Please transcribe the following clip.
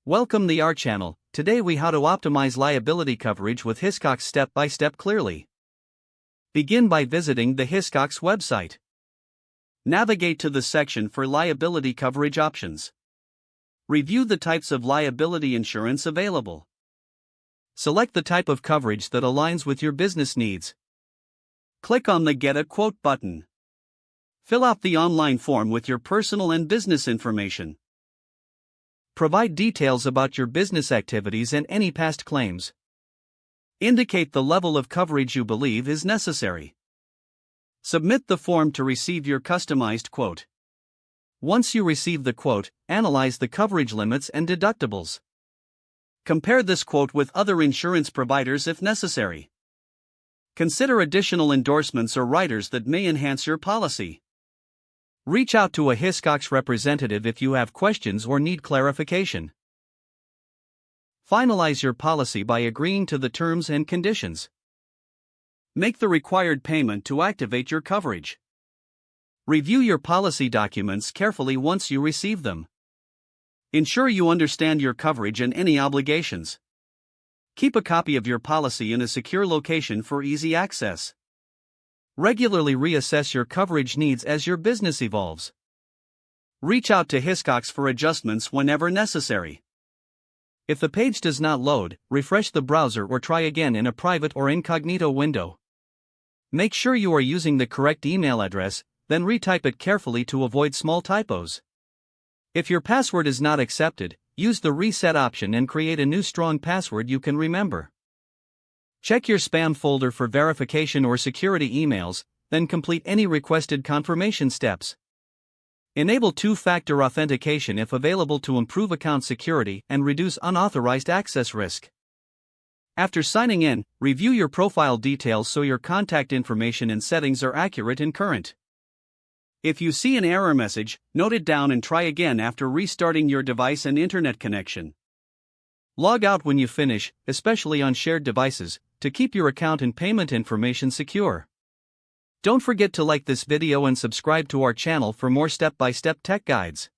Welcome to our channel. Today we how to optimize liability coverage with Hiscox step by step clearly. Begin by visiting the Hiscox website. Navigate to the section for liability coverage options. Review the types of liability insurance available. Select the type of coverage that aligns with your business needs. Click on the Get a Quote button. Fill out the online form with your personal and business information. Provide details about your business activities and any past claims. Indicate the level of coverage you believe is necessary. Submit the form to receive your customized quote. Once you receive the quote, analyze the coverage limits and deductibles. Compare this quote with other insurance providers if necessary. Consider additional endorsements or riders that may enhance your policy. Reach out to a Hiscox representative if you have questions or need clarification. Finalize your policy by agreeing to the terms and conditions. Make the required payment to activate your coverage. Review your policy documents carefully once you receive them. Ensure you understand your coverage and any obligations. Keep a copy of your policy in a secure location for easy access. Regularly reassess your coverage needs as your business evolves. Reach out to Hiscox for adjustments whenever necessary. If the page does not load, refresh the browser or try again in a private or incognito window. Make sure you are using the correct email address, then retype it carefully to avoid small typos. If your password is not accepted, use the reset option and create a new strong password you can remember. Check your spam folder for verification or security emails, then complete any requested confirmation steps. Enable two-factor authentication if available to improve account security and reduce unauthorized access risk. After signing in, review your profile details so your contact information and settings are accurate and current. If you see an error message, note it down and try again after restarting your device and internet connection. Log out when you finish, especially on shared devices, to keep your account and payment information secure. Don't forget to like this video and subscribe to our channel for more step-by-step tech guides.